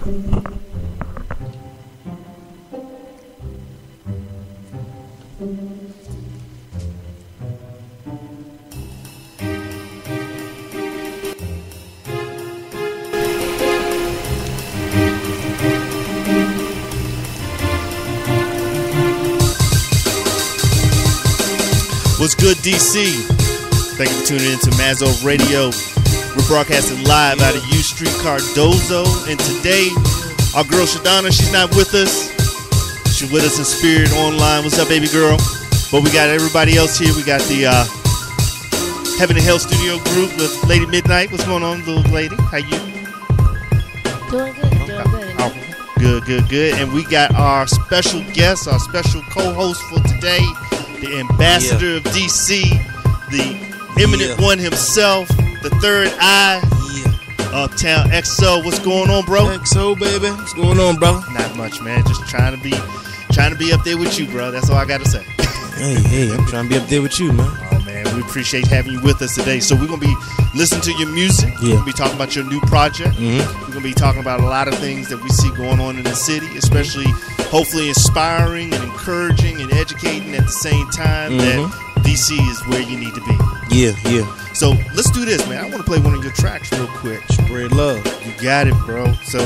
What's good, DC? Thank you for tuning in to MASSOV Radio. We're broadcasting live out of U Street Cardozo. And today, our girl Shadonna, she's not with us. She's with us in spirit online. What's up, baby girl? But we got everybody else here. We got the Heaven and Hell studio group with Lady Midnight. What's going on, little lady? How you? Doing good, doing good. Oh, good. And we got our special guest, our special co-host for today, the ambassador of DC, the eminent one himself, the third eye, Uptown XO. What's going on, bro? XO, baby. What's going on, bro? Not much, man. Just trying to be up there with you, bro. That's all I got to say. Hey, I'm trying to be up there with you, man. Oh, man, we appreciate having you with us today. So we're going to be listening to your music. We're going to be talking about your new project. We're going to be talking about a lot of things that we see going on in the city, especially hopefully inspiring and encouraging and educating at the same time that DC is where you need to be. Yeah. So let's do this, man. I want to play one of your tracks real quick. Spread love. You got it, bro. So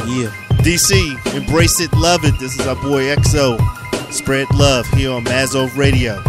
DC, embrace it, love it. This is our boy XO. Spread love here on MASSOV Radio.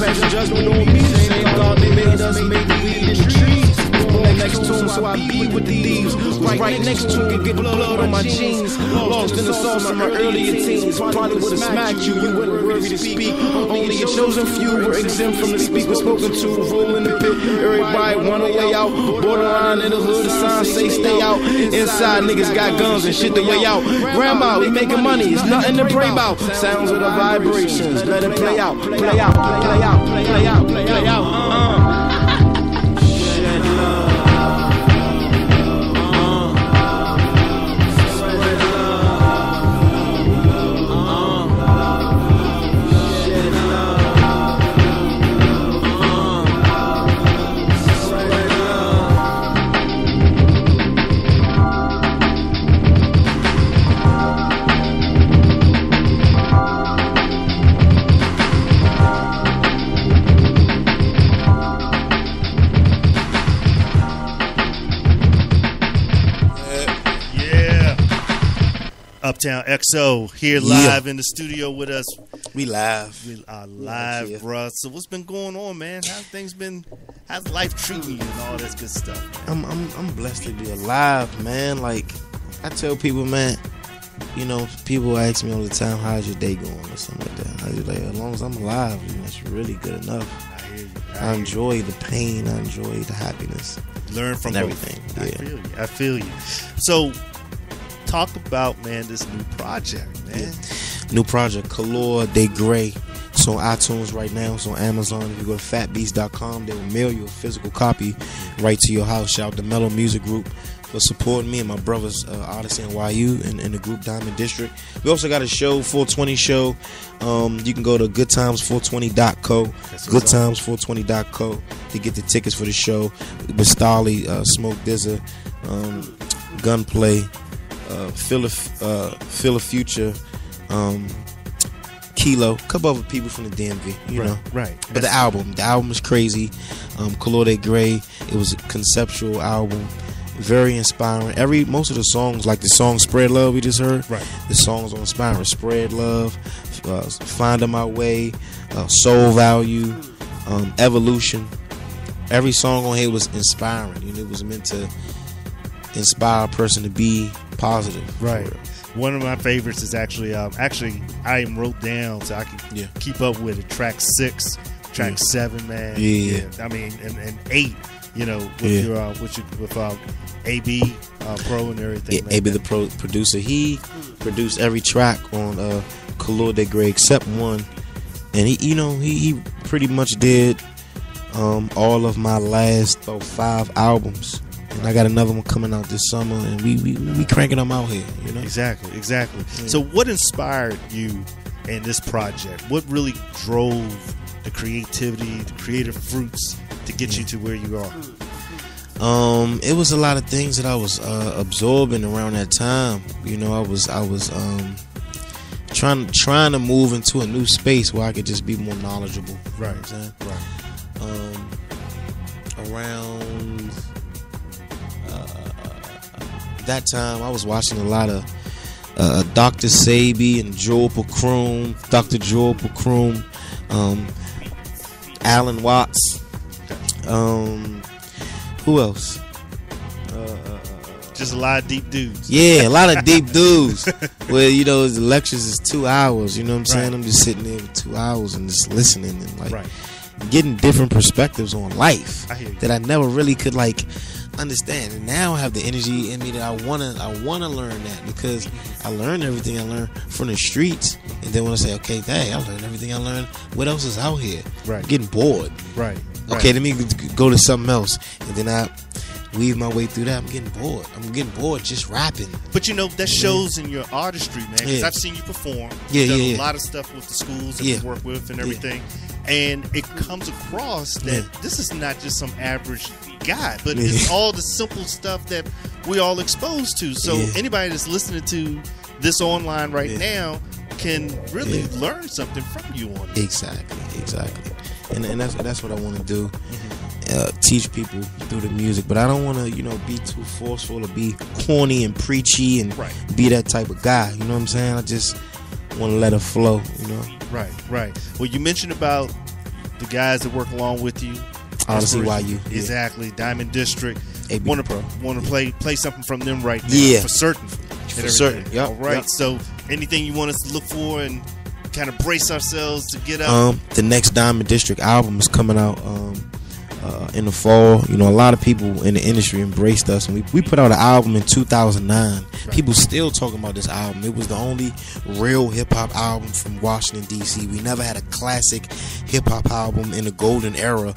pass the judgment on me. Same God they made us, made the weed in the trees. Born next to him, so I be with the thieves. Right next to him, get the blood on my jeans. Lost in the sauce in my earlier teens. Probably would've smacked you, you wouldn't worthy to speak. Only a chosen few were exempt from the speak was spoken to. Roll in the pit, everybody want a way out. Borderline in the hood, the sign say stay out. Inside niggas got guns and shit the way out. Grandma, we making money, it's nothing to pray about. Sounds of the vibrations, let it play out, play out, play out, play out, play out. Uptown XO here live in the studio with us. We live. We are live, bruh. So what's been going on, man? How's life treating you and all this good stuff? I'm blessed to be alive, man. Like I tell people, man, you know, people ask me all the time, how's your day going or something like that. I was like, as long as I'm alive, you know, it's really good enough. I hear you. I enjoy the pain. I enjoy the happiness. Learn from everything. Yeah. I feel you. So talk about, man, this new project, man. New project, Color de Grey. It's on iTunes right now. It's on Amazon. If you go to fatbeats.com, they will mail you a physical copy right to your house. Shout out to Mellow Music Group for supporting me and my brothers, Odyssey and YU, and the group Diamond District. We also got a show, 420 show. You can go to goodtimes420.co, goodtimes420.co to get the tickets for the show. With Starley, Smoke Dizza, Gunplay, Feel a Future, Kilo, a couple other people from the DMV, you know. Right. But the album is crazy. Color de Grey, it was a conceptual album, very inspiring. Most of the songs, like the song Spread Love we just heard, right, the songs are inspiring. Spread Love, Finding My Way, Soul Value, Evolution. Every song on here was inspiring. You know, it was meant to inspire a person to be positive. Right. One of my favorites is actually I even wrote down so I can keep up with it. Track 6, track 7, man. Yeah. I mean, and 8. You know, with AB Pro and everything. Yeah, AB the producer. He produced every track on Color de Grey except one, and he pretty much did all of my last 5 albums. And I got another one coming out this summer, and we cranking them out here, you know. Exactly. Yeah. So what inspired you in this project? What really drove the creativity, the creative fruits to get you to where you are? It was a lot of things that I was absorbing around that time. You know, I was trying to move into a new space where I could just be more knowledgeable. Right. You know what I'm saying? Right. Around that time, I was watching a lot of Dr. Sabi and Dr. Joel Pacroom, Alan Watts. Who else? Just a lot of deep dudes. Yeah, a lot of deep dudes. Well, you know, the lectures is 2 hours. You know what I'm saying? I'm just sitting there for 2 hours and just listening and getting different perspectives on life that I never really could understand. And now I have the energy in me that I wanna learn that, because I learned everything I learned from the streets, and then when I say, okay, dang, I learned everything I learned, what else is out here? Right. I'm getting bored. Right. Okay, let me go to something else, and then I weave my way through that. I'm getting bored just rapping. But you know, that shows in your artistry, man, because I've seen you perform. You've done a lot of stuff with the schools that you work with and everything, and it comes across that this is not just some average guy, but it's all the simple stuff that we all exposed to. So anybody that's listening to this online right now can really learn something from you on it. Exactly. And that's what I want to do. Teach people through the music, but I don't want to, be too forceful or be corny and preachy and be that type of guy. You know what I'm saying? I just want to let it flow. You know. Right. Well, you mentioned about the guys that work along with you. Honestly, why you? Exactly. Diamond District. AB Want Pro. to play something from them right now. Yeah. For certain. For certain. Yep. All right. Yep. So anything you want us to look for and kind of brace ourselves to get up? The next Diamond District album is coming out in the fall. You know, a lot of people in the industry embraced us, and we put out an album in 2009. Right. People still talking about this album. It was the only real hip-hop album from Washington, D.C. We never had a classic hip-hop album in the golden era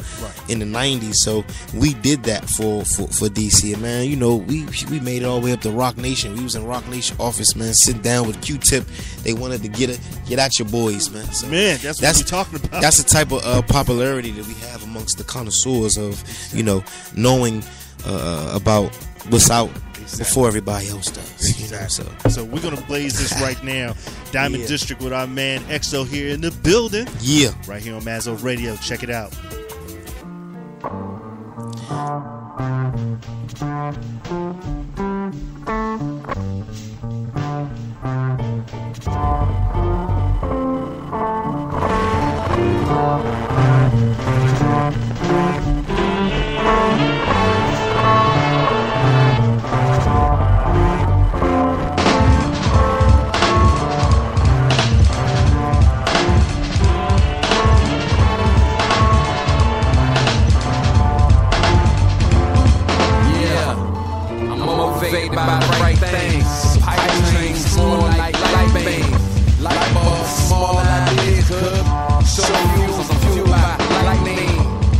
in the 90s, so we did that for D.C. And man, you know, we made it all the way up to Rock Nation. We was in Rock Nation office, man, sitting down with Q-Tip. They wanted to get at your boys, man. So man, that's what we're talking about. That's the type of popularity that we have amongst the connoisseurs of, you know, knowing about what's out before everybody else does. You know, so we're gonna blaze this right now. Diamond District with our man EXO here in the building. Yeah. Right here on MASSOV Radio. Check it out. By the right things, pipe dreams, more like light beams, light bulbs, small ideas, show fuels, I'm fueled by lightning,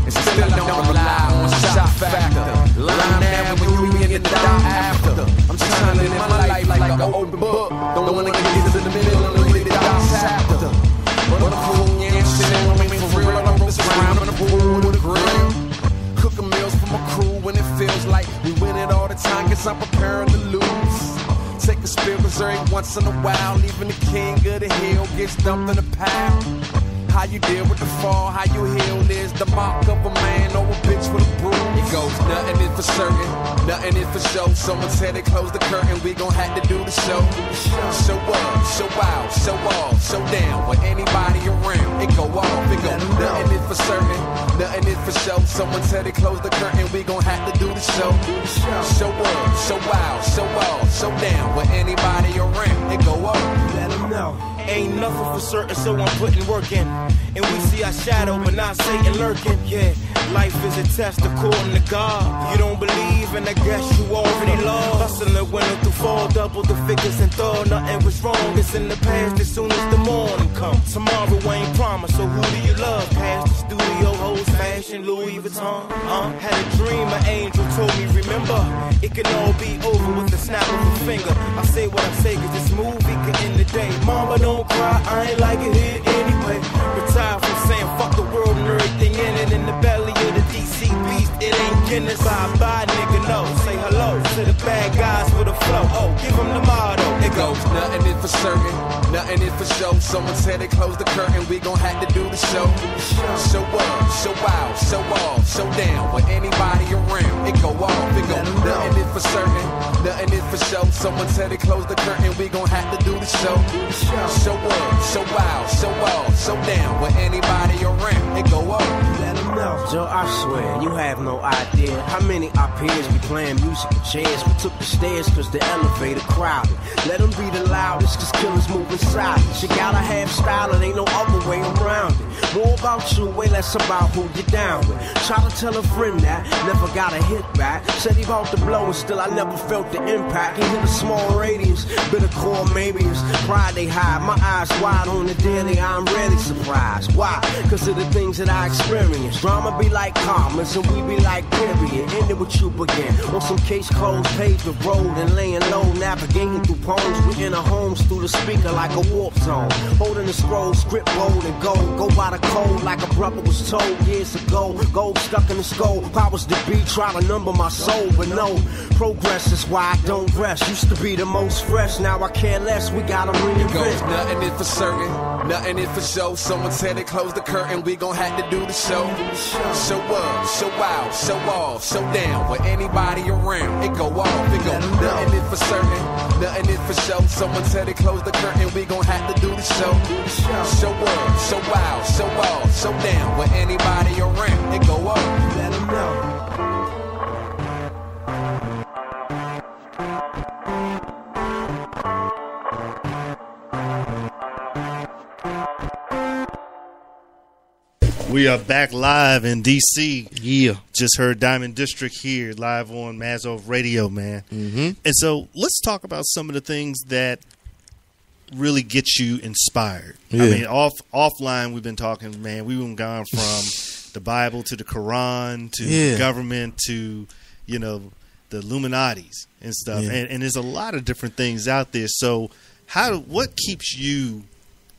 and still don't rely on shock factor. Line now when you in the dark after. I'm trying to live my life like an open book. Don't wanna get to the middle and read the dark chapter. But I'm cool, yeah, I'm sitting on me for real. I'm this round on the pool with a grill. Cooking meals for my crew when it feels like we win it all the time, cause I'm preparing to lose. Take a Speakerz every once in a while, even the king of the hill gets dumped in a pile. How you deal with the fall, how you heal is the mark of a man or a bitch with a broom. It goes, nothing is for certain, nothing is for show. Someone said they closed the curtain, we gon' have to do the show. Show up, show out, show off, show down with anybody around. It go off, it go, nothing is for certain, nothing is for show. Someone said they closed the curtain, we gon' have to do the show. Show up, show out, show off, show down with anybody around. It go off, let them know. Ain't nothing for certain, so I'm putting work in. And we see our shadow, but not Satan lurking. Yeah, life is a test according to God. You don't believe, and I guess you already lost. Hustling winter through fall, double the figures and thought nothing was wrong. It's in the past as soon as the morning comes. Tomorrow ain't promised, so who do you love? Past the studio, hoes, fashion, Louis Vuitton. Had a dream, an angel told me, remember, it can all be over with the snap of a finger. I say what I say, cause this movie could end the day. Mama, don't cry, I ain't like it here anyway. Retired from saying fuck the world and everything in it. In the belly of the DC beast, it ain't Guinness. Bye, nigga, no. Say hello to the bad guys with a flow. Oh, give them the motto. It goes, nothing is for certain, nothing is for show. Someone said they closed the curtain, we gon' have to do the show. Show up, show out, show off, show down with anybody around. It go off, it go, nothing is for certain, nothing is for show. Someone said they closed the curtain, we gon' have to do the show. Show up, show out, show off, show down with anybody around. It go off, let them know. Joe, I swear, you have no idea how many our peers be playing musical chairs. We took the stairs cause the elevator crowded. Let them be the loudest cause killers moving silent. You gotta have style, it ain't no other way around it. More about you, way less about who you're down with. Try to tell a friend that, never got a hit back. Said he about to blow and still I never felt the impact. He hit a small radius, bitter core maybe it's pride they hide. My eyes wide on the daily, I'm really surprised. Why? Cause of the things that I experience. Drama be like commas and we be like period. Ended with you begin. On some case closed, paved the road and laying low, navigating through poems. We enter homes through the speaker like a warp zone. Holding the scroll, script bold and gold. Go by the code like a brother was told years ago. Gold stuck in the skull. Powers to be, try to number my soul, but no progress is why I don't rest. Used to be the most fresh, now I care less. We gotta reinvent. Nothing is for certain, nothing is for show. Someone said it closed the curtain, we gon' have to do the show. Show up, show out, show off, show down. With anybody around, it go off, it go. Nothing is for certain, nothing is for show. Someone said it closed the curtain, we gon' have to do the show. Show up, show out, show off, show down. With anybody around, it go off. Let 'em know. We are back live in DC. Yeah. Just heard Diamond District here live on MASSOV Radio, man. Mm-hmm. And so let's talk about some of the things that really get you inspired. Yeah. I mean, offline we've been talking, man. We've gone from the Bible to the Quran to the government to, you know, the Illuminatis and stuff. Yeah. And there's a lot of different things out there. So what keeps you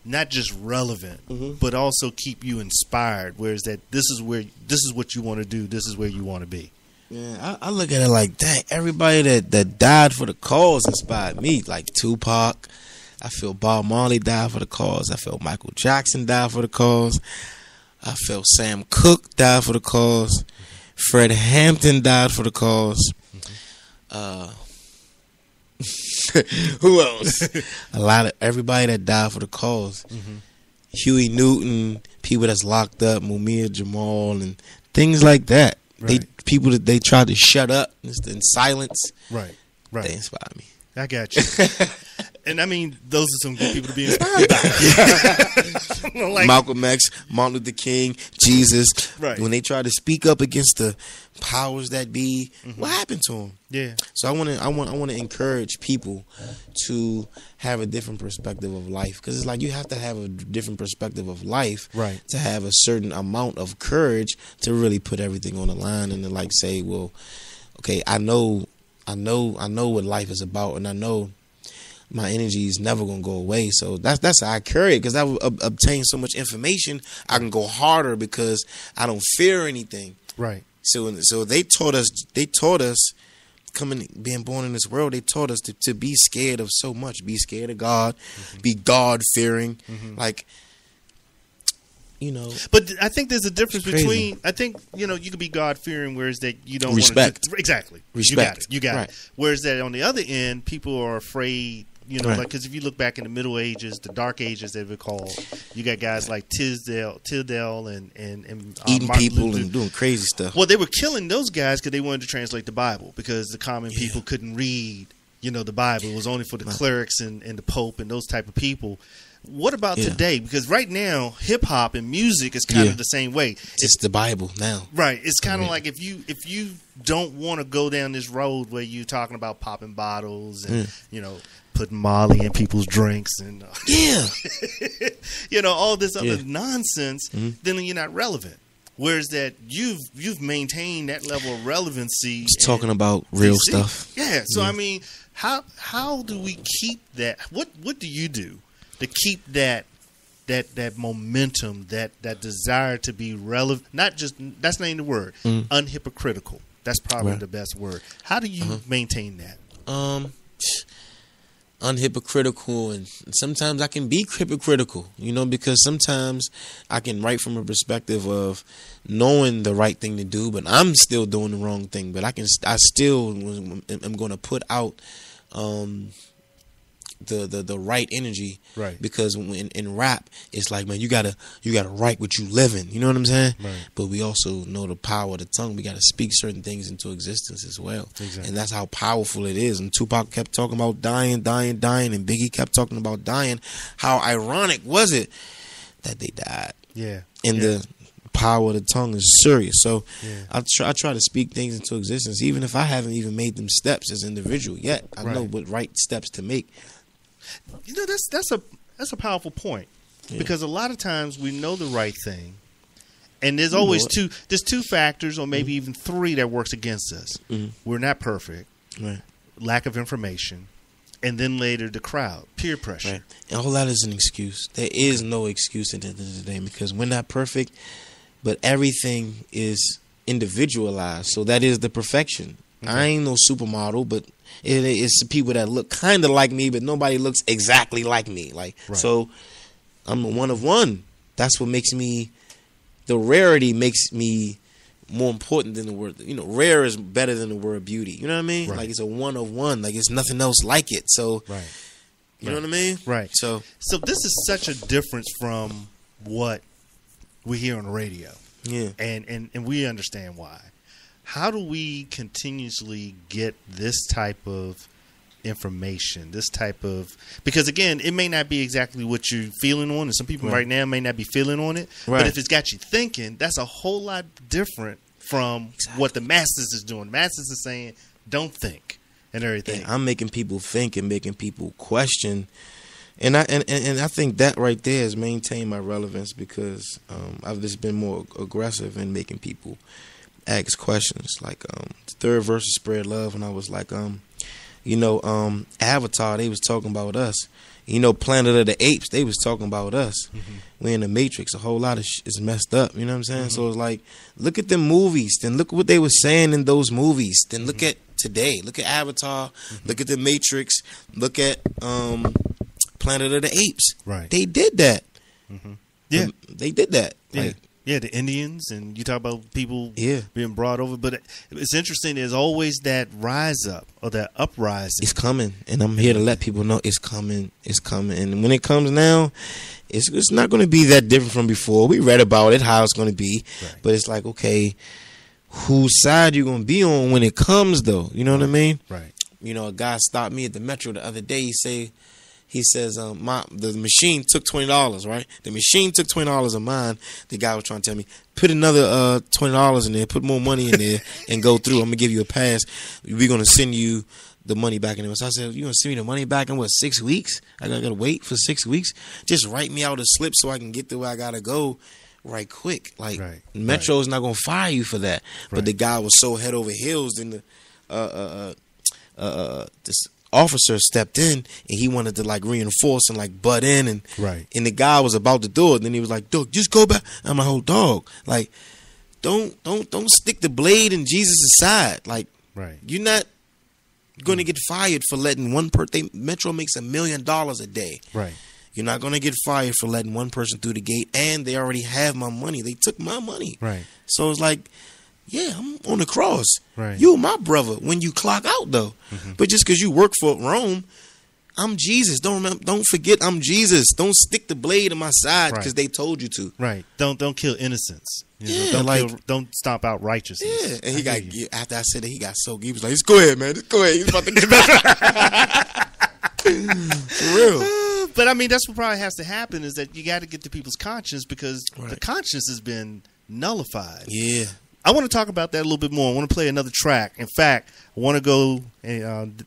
not just relevant, but also keep you inspired? Whereas that this is what you want to do. This is where you want to be. Yeah, I look at it like, dang, everybody that died for the cause inspired me. Like Tupac, I feel Bob Marley died for the cause. I feel Michael Jackson died for the cause. I feel Sam Cooke died for the cause. Fred Hampton died for the cause. Who else? A lot of everybody that died for the cause. Huey Newton, people that's locked up, Mumia Jamal, and things like that. Right. People that they tried to shut up in silence. Right. They inspire me. I got you. And I mean, those are some good people to be inspired by. Like, Malcolm X, Martin Luther King, Jesus. Right. When they tried to speak up against the powers that be, what happened to them? Yeah. So I want to encourage people to have a different perspective of life, because it's like you have to have a different perspective of life, right, to have a certain amount of courage to really put everything on the line and to like say, well, okay, I know what life is about, and I know my energy is never gonna go away. So that's how I carry it, because I obtain so much information. I can go harder because I don't fear anything. Right. So they taught us being born in this world. They taught us to be scared of so much. Be scared of God. Be God fearing. Like, you know. But I think there's a difference between. I think, you know, you could be God fearing, whereas that you don't respect. Exactly. Respect. You got right. it. Whereas that on the other end, people are afraid. You know, right. like, because if you look back in the Middle Ages, the Dark Ages, they were called. You got guys like Tisdale, and eating Martin people Luther. and doing crazy stuff. Well, they were killing those guys because they wanted to translate the Bible, because the common people couldn't read. You know, the Bible. It was only for the clerics and the Pope and those type of people. What about today? Because right now, hip hop and music is kind of the same way. It's the Bible now, right? It's kind of like if you don't want to go down this road where you're talking about popping bottles and you know, putting Molly in people's drinks and you know, all this other nonsense, then you're not relevant. Whereas that you've maintained that level of relevancy. Just talking about real stuff. Yeah. So I mean, how do we keep that? What do you do to keep that momentum, that desire to be relevant? Not just, that's not even the word. Unhypocritical. That's probably the best word. How do you maintain that? Unhypocritical, and sometimes I can be hypocritical, you know, because sometimes I can write from a perspective of knowing the right thing to do, but I'm still doing the wrong thing. But I still am going to put out the right energy, right? Because in rap, it's like, man, you gotta write what you live in. You know what I'm saying? Right. But we also know the power of the tongue. We gotta speak certain things into existence as well. Exactly. And that's how powerful it is. And Tupac kept talking about dying, and Biggie kept talking about dying. How ironic was it that they died? Yeah. And the power of the tongue is serious. So I try to speak things into existence, even if I haven't even made them steps as an individual yet. I know what right steps to make. You know, that's a powerful point, because a lot of times we know the right thing, and there's always two factors, or maybe even three, that works against us. We're not perfect, right? Lack of information, and then later the crowd, peer pressure. Right. And all that is an excuse. There is no excuse at the end of the day, because we're not perfect, but everything is individualized. So that is the perfection. I ain't no supermodel, but it's people that look kind of like me, but nobody looks exactly like me. Like, so I'm a one of one. That's what makes me, the rarity makes me more important than the word, you know, rare is better than the word beauty. You know what I mean? Like, it's a one of one. Like, it's nothing else like it. So, you know what I mean? Right. So this is such a difference from what we hear on the radio. Yeah. And we understand why. How do we continuously get this type of information, this type of, because again, it may not be exactly what you're feeling on, and some people right now may not be feeling on it, but if it's got you thinking, that's a whole lot different from what the masses is doing. Masses is saying, don't think, and everything. And I'm making people think and making people question. And I think that right there has maintained my relevance, because I've just been more aggressive in making people ask questions. Like the third verse of Spread Love, and I was like, Avatar, they was talking about us. You know, Planet of the Apes, they was talking about us. We in the Matrix, a whole lot of shit is messed up. You know what I'm saying? So it's like, look at the movies, then look what they were saying in those movies. Then look at today. Look at Avatar. Look at the Matrix. Look at Planet of the Apes. Right. They did that. Yeah. They did that. Like, yeah, the Indians, and you talk about people being brought over. But it's interesting, there's always that rise up, or that uprising. It's coming, and I'm here to let people know it's coming. It's coming. And when it comes now, it's not going to be that different from before. We read about it, how it's going to be. But it's like, okay, whose side you going to be on when it comes, though? You know what I mean? Right. You know, a guy stopped me at the Metro the other day. He says, the machine took $20, right? The machine took $20 of mine. The guy was trying to tell me, put another $20 in there, put more money in there, and go through. I'm going to give you a pass. We're going to send you the money back in there. So I said, you going to send me the money back in, what, 6 weeks? I got to wait for 6 weeks? Just write me out a slip so I can get to where I got to go right quick. Like, Metro is not going to fire you for that. But the guy was so head over heels, then this officer stepped in, and he wanted to like reinforce and like butt in, and and the guy was about to do it. Then he was like, "Dog, just go back." I'm like, "Oh, dog, like, don't stick the blade in Jesus' side. Like, you're not going to get fired for letting one person. Metro makes $1 million a day. You're not going to get fired for letting one person through the gate, and they already have my money. They took my money. So it's like, yeah, I'm on the cross. You my brother when you clock out, though. But just because you work for Rome, I'm Jesus. Don't forget I'm Jesus. Don't stick the blade in my side because they told you to. Don't kill innocence. You know, don't stomp out righteousness. Yeah, and he got, after I said that, he got so he was like, "Just go ahead, man. Just go ahead. He's about to get back." For real. But I mean, that's what probably has to happen, is that you got to get to people's conscience, because the conscience has been nullified. Yeah. I want to talk about that a little bit more. I want to play another track. In fact, I want to go and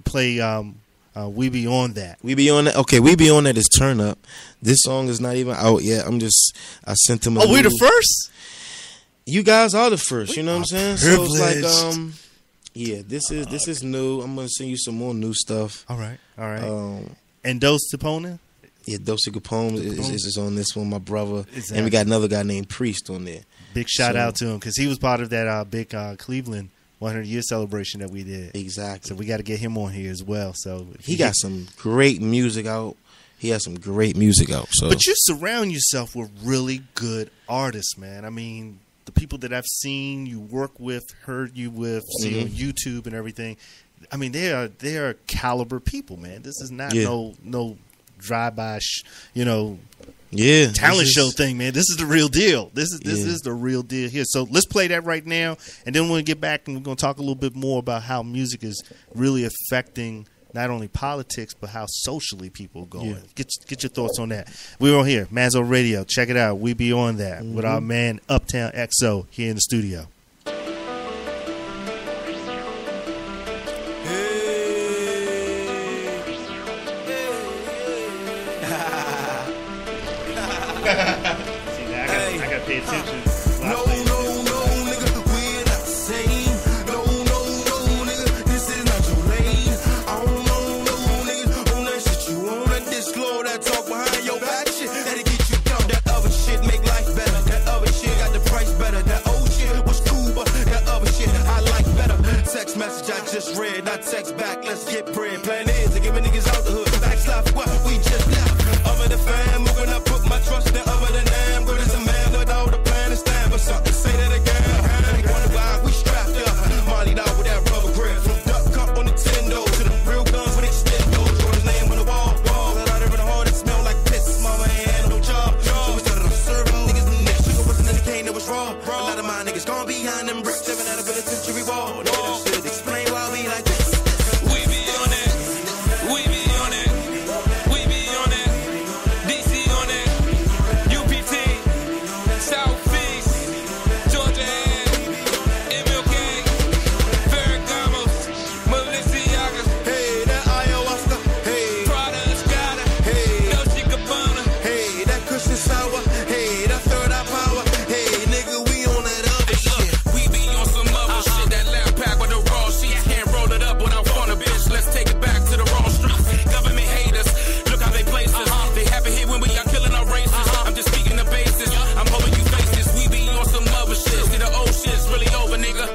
play We Be On That. We Be On That. Okay, We Be On That is Turn Up. This song is not even out yet. I sent him a we're the first? You guys are the first, you know what I'm saying? So it's like, yeah, this is new. I'm going to send you some more new stuff. All right. And Dos Capone? Yeah, Dos Capone is on this one, my brother. Exactly. And we got another guy named Priest on there. Big shout out to him, because he was part of that big Cleveland 100-year celebration that we did. Exactly. So we got to get him on here as well. So he got some great music out. He has some great music out. So, but you surround yourself with really good artists, man. I mean, the people that I've seen you work with, heard you with, see on YouTube and everything. I mean, they are caliber people, man. This is not no drive-by, talent show thing, man. This is the real deal. This is the real deal here. So let's play that right now, and then we'll get back and we're going to talk a little bit more about how music is really affecting not only politics but how socially people are going. Get your thoughts on that. We're on here, MASSOV Radio. Check it out. We Be On That with our man Uptown XO here in the studio. I got to pay attention. No, nigga, we're not the same. No, nigga, this is not your lane. I don't know, nigga, on that shit you on. That disclose, that talk behind your back shit. That'll get you down. That other shit make life better. That other shit got the price better. That old shit was cool. just get bread. Plan is to give niggas out the hood. Backslide for what we just left. Over the fam, moving up, put my trust in over the name. Good as a man with all the plan and stand. But something say that again. They wonder why we strapped up. Molly'd out with that rubber grip. From duck cup on the Nintendo to the real guns with extendos. Wrote his name on the wall. Got out there in the hall that smell like piss. Mama ain't had no job. So we started on serving niggas the next. Sugar wasn't in the cane that was raw. A lot of my niggas gone behind them bricks. Living out of a century wall. No, should explain why we like this. We be on it. We be on it. We be on it. DC on it. UPT. Southeast. Georgia and MLK. Ferragamos. Balenciagas. Hey, that ayahuasca. Hey, Prada Escada. hey, Dolce Gabbana. hey, that cushion sour. Hey, that third eye power. Hey, nigga, we on that other shit. We be on some other shit. That loud pack with the raw sheets. Can't roll it up without fun, a bitch. Let's take it back to the wrong streets. Government haters. Look how they place us. They happy here when we are killing our races. I'm just speaking the basis. I'm hoping you face this. We be on some other shit. See, the old shit's really over, nigga.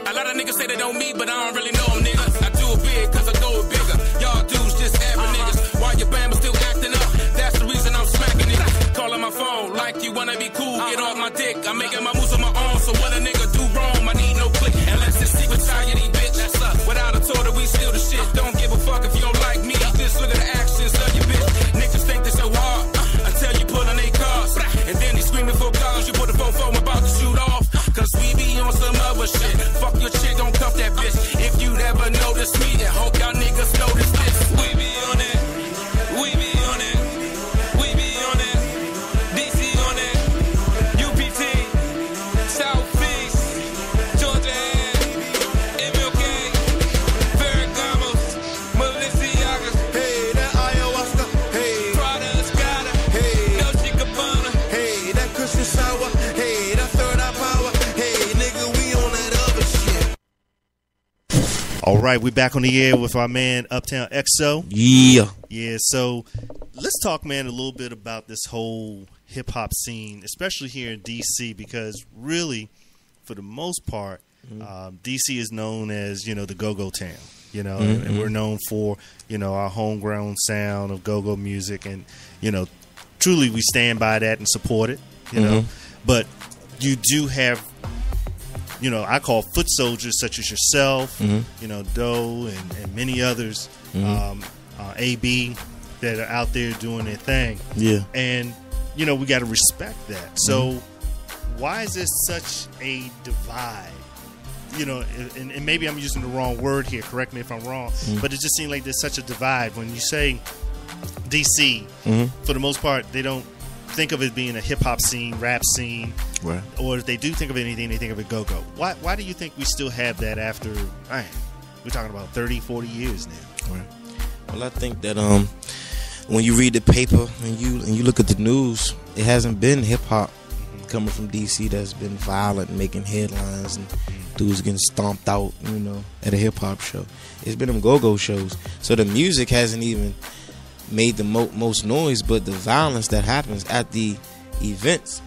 A lot of niggas say they don't me, but I don't really know them, nigga. I do it big cause I go it bigger. Y'all dudes just average niggas. Why your band was still acting up? That's the reason I'm smacking it. Calling my phone like you wanna be cool. Get off my dick. I'm making my moves on my own. So what a nigga do wrong, I need no click. Unless it's secret society, bitch. That's us. Without a total, we still the shit. Don't give a fuck if you don't like me. Just look at the actions of your bitch. Niggas think they so hard until you pull on their cars. And then they screaming for cars. You put the phone about to shoot off. Cause we be on some other shit. Fuck your chick, don't cuff that bitch. If you never notice me, then hope y'all niggas notice this. We be on it. We be on it. We be on it. DC on it. UPT. Southeast. Georgia and MLK. Ferragamos. Balenciagas. Hey, that ayahuasca. Hey, Prada Escada. hey, Dolce Gabbana. hey, that cushion sour. Hey, that third eye power. Hey, nigga, we on that other shit. All right, we're back on the air with our man Uptown XO. Yeah. Yeah, so let's talk, man, a little bit about this whole hip hop scene, especially here in DC, because really, for the most part, DC is known as, the go-go town, and we're known for, our homegrown sound of go-go music, and, truly we stand by that and support it, but you do have, I call foot soldiers such as yourself, Doe and many others, AB, that are out there doing their thing. Yeah. And, we got to respect that. So why is there such a divide? And maybe I'm using the wrong word here. Correct me if I'm wrong. But it just seems like there's such a divide. When you say DC, for the most part, they don't think of it being a hip-hop scene, rap scene. Right. Or if they do think of anything, they think of it go-go. Why do you think we still have that after, we're talking about 30, 40 years now? Right. Well, I think that when you read the paper and you look at the news, it hasn't been hip hop coming from DC that's been violent, making headlines, and dudes getting stomped out, at a hip hop show. It's been them go-go shows. So the music hasn't even made the most noise, but the violence that happens at the events.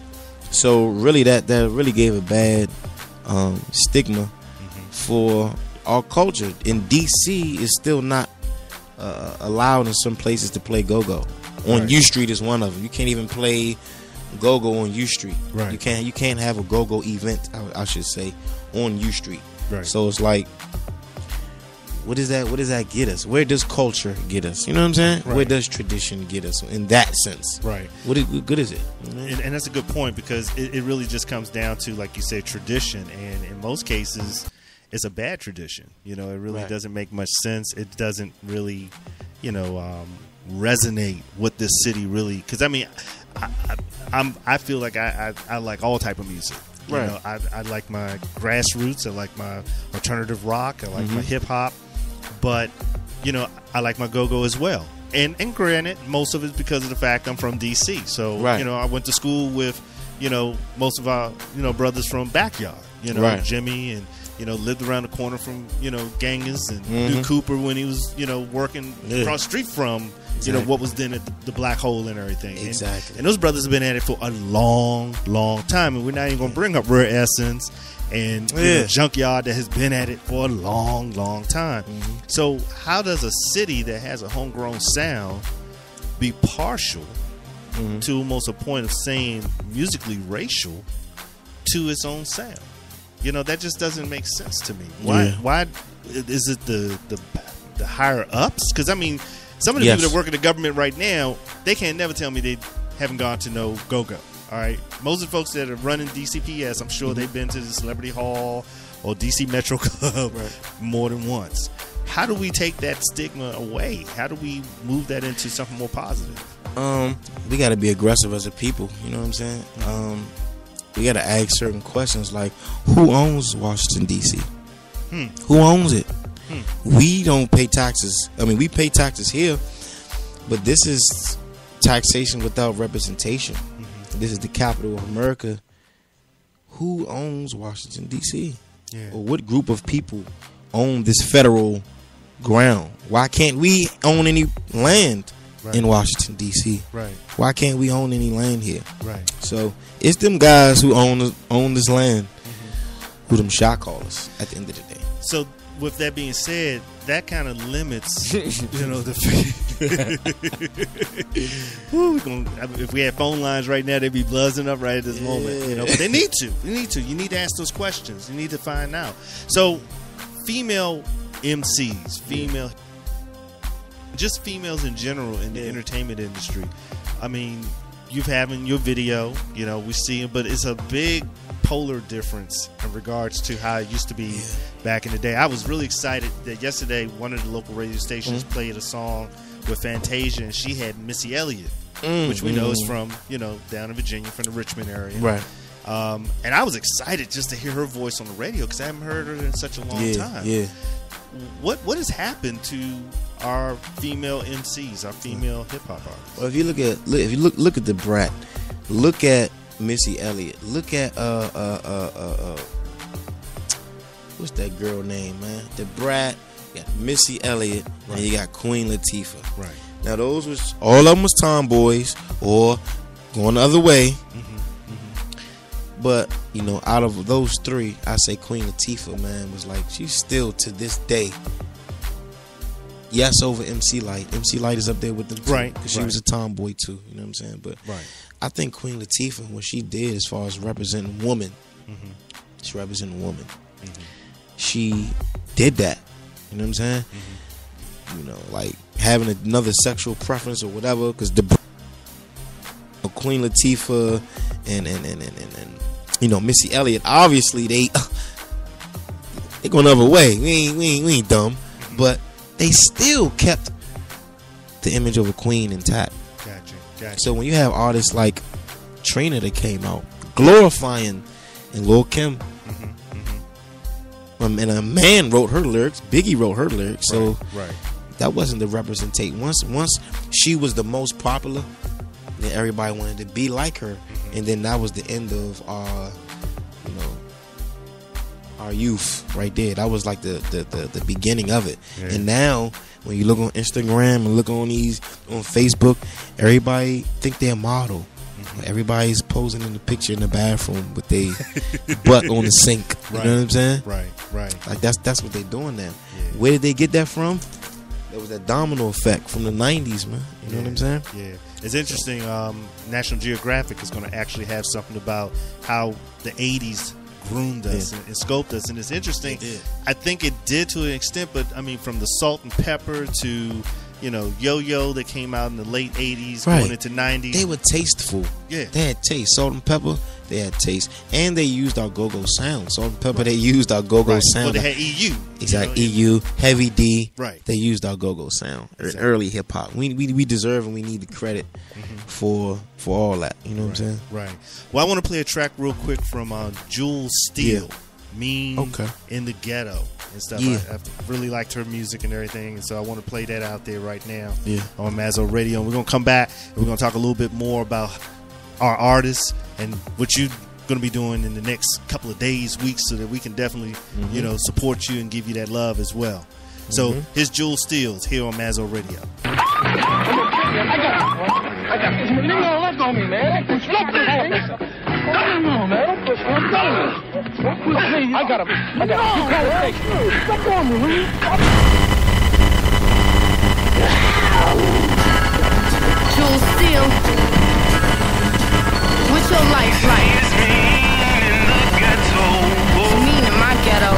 So really, that really gave a bad stigma for our culture. In DC, it's still not allowed in some places to play go-go. On U Street is one of them. You can't even play go-go on U Street. Right. You can't have a go-go event, I should say, on U Street. Right. So it's like, what does that get us? Where does culture get us? You know what I'm saying? Right. Where does tradition get us in that sense? Right. What good is it? And that's a good point, because it really just comes down to, like you said, tradition. And in most cases, it's a bad tradition. It really doesn't make much sense. It doesn't really, resonate what this city really. Because I feel like I like all type of music. Right. I like my grassroots. I like my alternative rock. I like my hip hop. But I like my go-go as well. And granted, most of it's because of the fact I'm from DC. So I went to school with most of our brothers from Backyard. Jimmy and lived around the corner from, Genghis and knew Cooper when he was, working across the street from, what was then at the Black Hole and everything. Exactly. And those brothers have been at it for a long, long time. And we're not even going to bring up Rare Essence and Junkyard that has been at it for a long, long time. So how does a city that has a homegrown sound be partial to almost a point of saying musically racial to its own sound? That just doesn't make sense to me. Why is it the higher ups? Because some of the people that work in the government right now, they can't never tell me they haven't gone to no go-go. All right, most of the folks that are running DCPS, I'm sure they've been to the Celebrity Hall or DC Metro Club more than once. How do we take that stigma away? How do we move that into something more positive? We got to be aggressive as a people. You know what I'm saying? We got to ask certain questions like, who owns Washington, D.C.? Who owns it? We don't pay taxes. We pay taxes here, but this is taxation without representation. This is the capital of America. Who owns Washington, D.C.? Or what group of people own this federal ground? Why can't we own any land in Washington, D.C.? Why can't we own any land here? So it's them guys who own this land who them shot callers at the end of the day. So with that being said, that kind of limits, if we had phone lines right now, they'd be buzzing up right at this moment. But they need to. You need to ask those questions. You need to find out. So, female MCs, just females in general in the entertainment industry. You've having your video, we see it, but it's a big polar difference in regards to how it used to be back in the day. I was really excited that yesterday one of the local radio stations played a song with Fantasia, and she had Missy Elliott, which we know is from, down in Virginia, from the Richmond area. And I was excited just to hear her voice on the radio because I haven't heard her in such a long time. What has happened to our female MCs, our female hip hop artists? Well, if you look at the brat, look at Missy Elliott, look at what's that girl name, man? The brat. You got Missy Elliott and you got Queen Latifah. Now those was all of them was tomboys or going the other way. But out of those three, I say Queen Latifah, man, was like, she's still to this day. Yes, over MC Light. MC Light is up there with them too, because she was a tomboy too. You know what I'm saying? But I think Queen Latifah, what she did as far as representing woman, she represented woman. She did that. You know what I'm saying? Like having another sexual preference or whatever, because the Queen Latifah and Missy Elliott, obviously they go another way. We ain't dumb, but they still kept the image of a queen intact. Gotcha. So when you have artists like Trina that came out glorifying and Lil' Kim, and a man wrote her lyrics, Biggie wrote her lyrics, so that wasn't the representation. Once she was the most popular, then everybody wanted to be like her, and then that was the end of our youth right there. That was like the beginning of it. And now when you look on Instagram and look on Facebook, everybody think they're a model. Everybody's posing in the picture in the bathroom with their butt on the sink. You know what I'm saying? Right. Like that's what they're doing now. Where did they get that from? There was that domino effect from the 90s, man. You know what I'm saying? Yeah. It's interesting. National Geographic is going to actually have something about how the 80s groomed us and scoped us, and it's interesting. I think it did to an extent, but from the Salt and Pepper to Yo-Yo that came out in the late 80s going into 90s, they were tasteful. They had taste. Salt and Pepper, they had taste, and they used our go-go sound. Salt and Pepper, they used our go-go sound. Well, they had EU. Exactly. EU, Heavy D. They used our go-go sound. Early hip hop. We deserve and we need the credit for all that. You know what I'm saying? Right. Well, I want to play a track real quick from Jewel Steele, Mean in the Ghetto and stuff. I really liked her music and everything, and so I want to play that out there right now on MASSOV Radio. And we're going to come back and we're going to talk a little bit more about our artists and what you going to be doing in the next couple of days, weeks, so that we can definitely, support you and give you that love as well. So here's Jewel Steels here on MASSOV Radio. I got this. Leave me alone. Let go of me, man. Let go of me, man. I got him. Let go of me, will you? Jewel Steel, what's your life like? It's mean in my ghetto.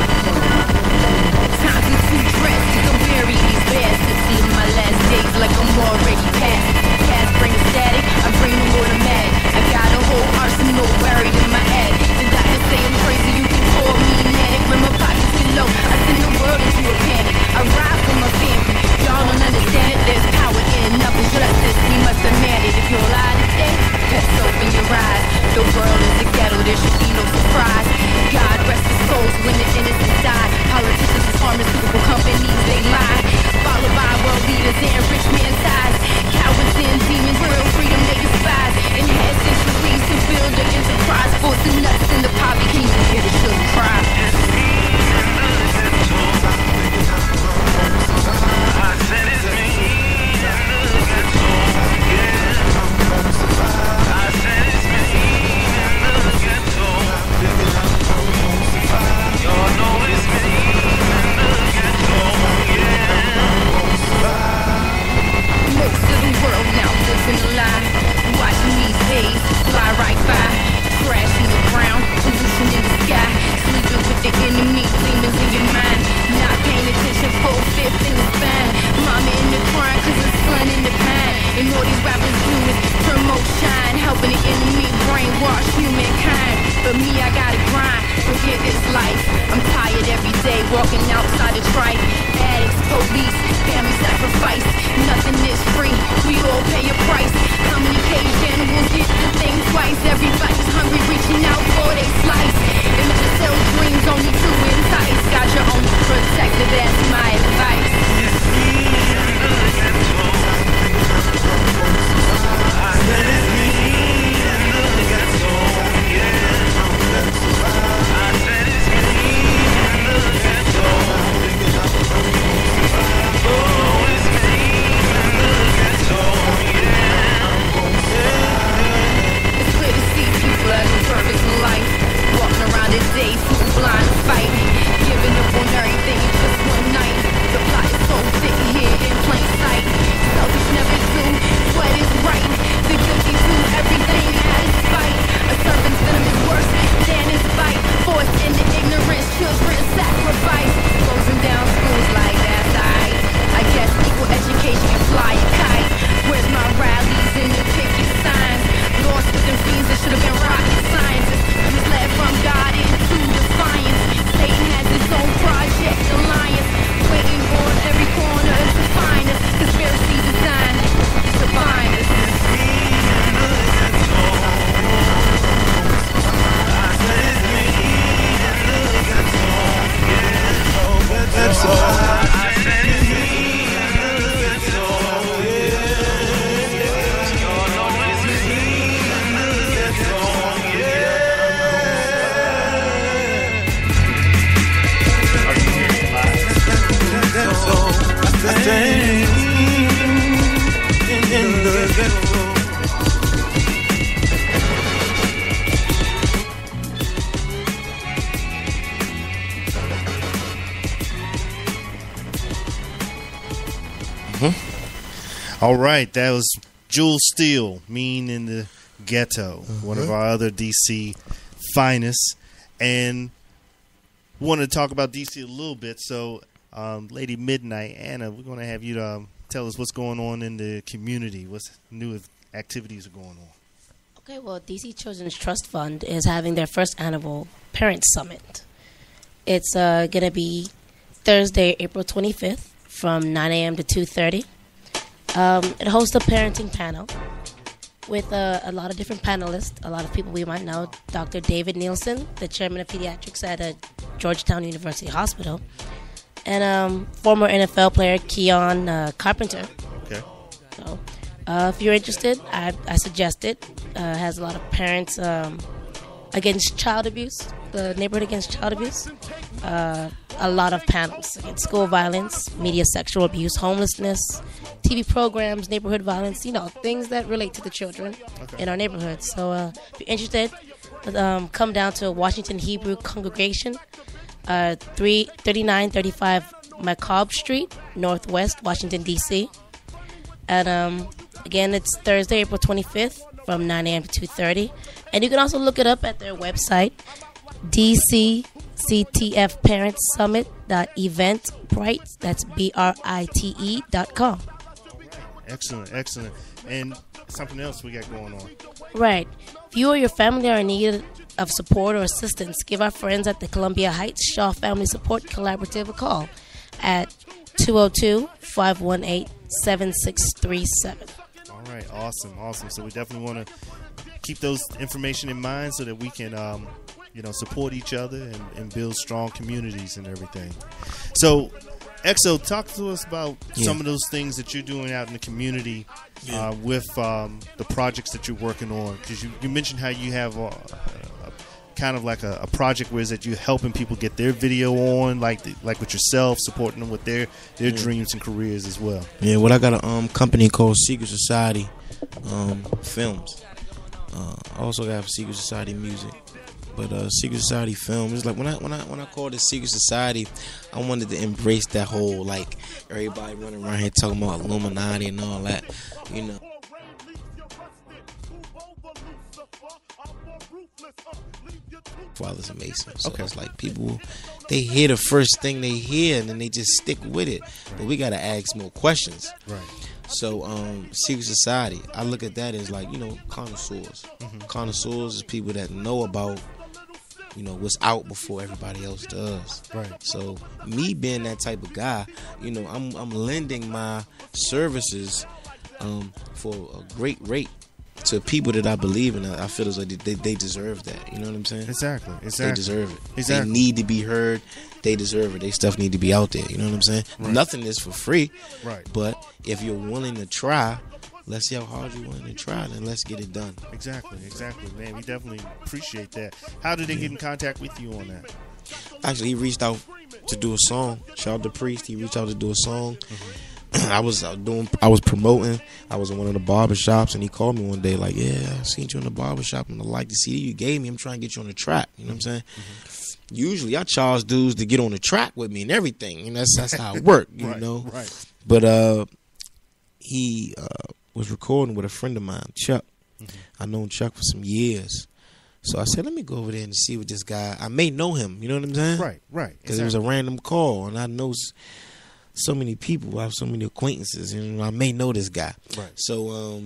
Times are too drastic, I'm bury these bastards. See my last days like I'm already past. Cats bring static, I bring them automatic. I got a whole arsenal buried in my attic. The doctors say I'm crazy, you can call me an addict. When my pockets get low, I send the world into a panic. I ride for my family, y'all don't understand it. There's power in nothing justice, we must demand it. If you're alive today, let's open your eyes. The world is a ghetto, there should be no surprise. God rest the souls when the innocent die. Politicians and pharmaceutical companies, they lie. Followed by world leaders and rich man's eyes. Cowards and demons, real freedom they despise. And had centuries to build their enterprise. Forcing nuts in the poppy kingdom, here to children cry. I said it's me in the ghetto, yeah. I said it's me in the ghetto. Y'all know it's me in the ghetto, yeah. Most of the world now lives in a lie. Watching these days fly right by. Crash in the ground, pollution in the sky. Sleeping with the enemy, demons in your mind. Not paying attention, 4/5 in the spine. Mama in the crying cause the sun in the pine. And all these rappers do is promote shine. Helping the enemy brainwash humankind. But me, I gotta grind, forget this life. I'm tired every day, walking outside the tribe. Addicts, police, family sacrifice. Nothing is free, we all pay a price. How many caged animals get the thing twice? Everybody's hungry, reaching out for they slice. Images sell dreams, only to entice. Got your own protector, that's my advice. It's me in the ghetto. I said it's me in the ghetto, yeah. I said it's me in the ghetto. Oh, it's me in the ghetto, yeah. It's clear to see people having purpose in life. Walking around the day, full blind fight. Giving up on everything in just one night. The plot is so thick here in plain sight. Selfish never do what is right. The guilty do everything at his fight. A servant's venom is worse than his fight. Forced into ignorance, children sacrifice. Closing down schools like that's alright. I guess equal education can fly a kite. Where's my rallies and the picket signs? Lost with them fiends that should have been rocket scientists. Misled from God into defiance. Satan has his own project alliance. Waiting on every corner to find us. Conspiracy designed to bind us. It's me in the ghetto. I said it's me in the ghetto. Yeah, that's all. I said it's me in the ghetto. Yeah, y'all know it's me in the ghetto. I said in the ghetto. All right, that was Jewel Steel, Mean in the Ghetto, one of our other DC finest. And wanted to talk about DC a little bit. So, Lady Midnight, Anna, we're going to have you tell us what's going on in the community, what's new activities are going on. Okay, well, DC Children's Trust Fund is having their first annual Parent Summit. It's going to be Thursday, April 25th from 9 a.m. to 2:30. It hosts a parenting panel with a lot of different panelists, a lot of people we might know. Dr. David Nielsen, the chairman of pediatrics at Georgetown University Hospital, and former NFL player Keon Carpenter. Okay. So, if you're interested, I suggest it. Has a lot of parents against child abuse, the neighborhood against child abuse. A lot of panels against school violence, media sexual abuse, homelessness, TV programs, neighborhood violence, things that relate to the children in our neighborhood. So if you're interested, come down to Washington Hebrew Congregation, 3935 MASSOV Street, Northwest, Washington, D.C. And again, it's Thursday, April 25th from 9 a.m. to 2:30. And you can also look it up at their website, DCCTFParentsSummit.eventbrite. That's BRITE.com. Excellent. And something else we got going on. Right. If you or your family are in need of support or assistance, give our friends at the Columbia Heights Shaw Family Support Collaborative a call at 202-518-7637. All right, awesome. So we definitely want to keep those information in mind so that we can, support each other and build strong communities and everything. So, EXO, talk to us about some of those things that you're doing out in the community with the projects that you're working on. Because you mentioned how you have kind of like a project where is that you're helping people get their video on, like with yourself, supporting them with their dreams and careers as well. Yeah, well, I got a company called Speakerz Society Films. I also got Speakerz Society Music, but Speakerz Society Film is like when I called it Speakerz Society, I wanted to embrace that whole like everybody running around here talking about Illuminati and all that, Father's a Mason, so it's like people they hear the first thing they hear and then they just stick with it. But we gotta ask more questions. Right. So, Speakerz Society, I look at that as like, connoisseurs. Connoisseurs is people that know about, what's out before everybody else does. Right. So, me being that type of guy, I'm lending my services for a great rate to people that I believe in. I feel as though they deserve that. You know what I'm saying? Exactly. They deserve it. Exactly. They need to be heard. They deserve it. They stuff need to be out there. You know what I'm saying? Right. Nothing is for free. Right. But if you're willing to try, let's see how hard you're willing to try, then let's get it done. Exactly, man. We definitely appreciate that. How did they get in contact with you on that? Actually, he reached out to do a song. Shout out to Priest. He reached out to do a song. I was promoting. I was in one of the barbershops, and he called me one day like, yeah, I seen you in the barbershop, and I like the CD you gave me. I'm trying to get you on the track. You know what I'm saying? Usually, I charge dudes to get on the track with me and everything, and that's how it worked, you know. Right. But he was recording with a friend of mine, Chuck. I known Chuck for some years. So I said, let me go over there and see what this guy. I may know him. You know what I'm saying? Right. Because it was a random call, and I know so many people. I have so many acquaintances, and I may know this guy. Right. So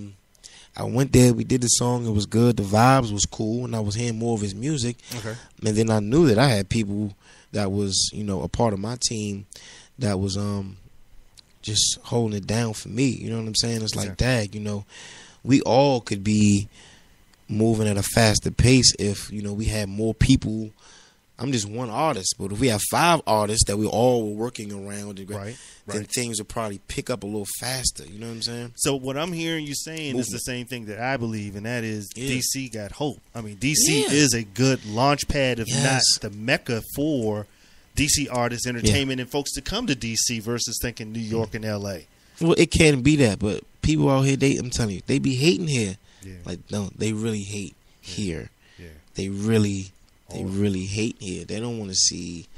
I went there. We did the song. It was good. The vibes was cool, and I was hearing more of his music. Okay. And then I knew that I had people that was, a part of my team that was just holding it down for me. You know what I'm saying? It's like, dag, we all could be moving at a faster pace if, we had more people. I'm just one artist, but if we have 5 artists that we all were working around, then things will probably pick up a little faster. You know what I'm saying? So what I'm hearing you saying is the same thing that I believe, and that is DC got hope. I mean, DC is a good launch pad, if not the mecca for DC artists, entertainment, and folks to come to DC versus thinking New York and LA. Well, it can be that, but people out here, I'm telling you, they be hating here. Yeah. Like, no, they really hate here. Yeah. They really hate here. They don't want to see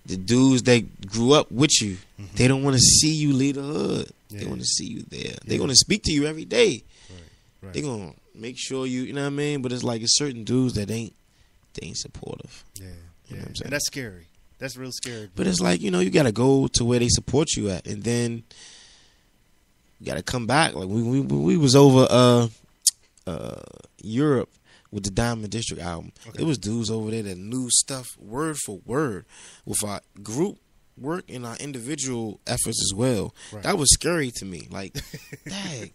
the dudes that grew up with you. They don't want to see you leave the hood. They want to see you there. They're going to speak to you every day. Right. They're going to make sure you know what I mean? But it's like it's certain dudes that ain't supportive. Yeah. You know what I'm saying? And that's scary. That's real scary. But it's like, you got to go to where they support you at. And then you got to come back. Like we was over Europe with the Diamond District album. Okay. It was dudes over there that knew stuff word for word with our group work and our individual efforts as well. Right. That was scary to me. Like, dang.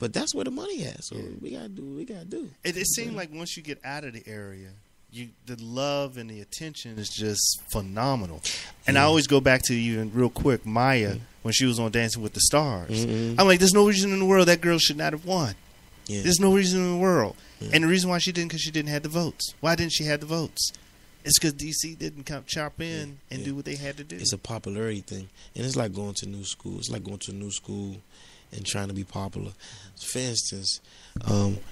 But that's where the money at. So we gotta do what we gotta do. It seemed like once you get out of the area, the love and the attention is just phenomenal. And I always go back to even real quick, Maya, when she was on Dancing with the Stars. I'm like, there's no reason in the world that girl should not have won. There's no reason in the world. And the reason why she didn't, because she didn't have the votes. Why didn't she have the votes? It's because DC didn't come chop in and do what they had to do. It's a popularity thing, and it's like going to new school. It's like going to a new school and trying to be popular. For instance,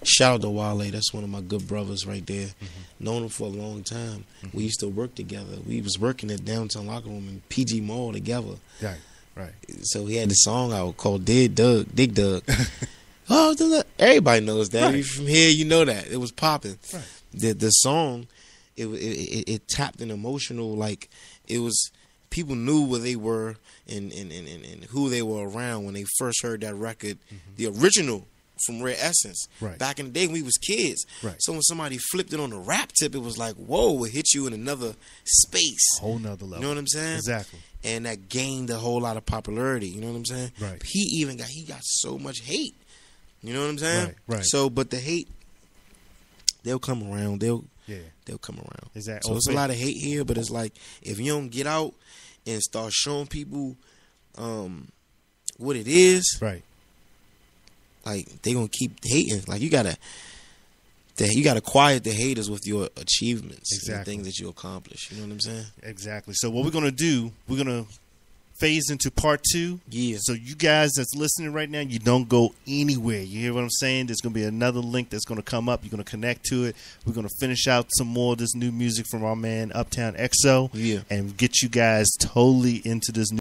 shout out to Wale. That's one of my good brothers right there. Known him for a long time. We used to work together. We was working at Downtown Locker Room in PG Mall together. Right. So he had the song out called Dig Dug. Oh, everybody knows that. If you're from here, you know that. It was popping. Right. The song, it tapped an emotional, like, it was, people knew where they were and who they were around when they first heard that record, the original from Rare Essence. Right. Back in the day when we was kids. Right. So when somebody flipped it on the rap tip, it was like, whoa, it hit you in another space. Whole nother level. You know what I'm saying? Exactly. And that gained a whole lot of popularity. You know what I'm saying? Right. He got so much hate. You know what I'm saying? Right. So, but the hate, they'll come around. They'll come around. Exactly. So it's a lot of hate here, but it's like, if you don't get out and start showing people what it is, right? Like, they gonna keep hating. Like, you gotta quiet the haters with your achievements, and the things that you accomplish. You know what I'm saying? Exactly. So what we're gonna do, we're gonna phase into part 2. Yeah. So you guys that's listening right now, you don't go anywhere. You hear what I'm saying? There's going to be another link that's going to come up. You're going to connect to it. We're going to finish out some more of this new music from our man Uptown XO. Yeah. And get you guys totally into this new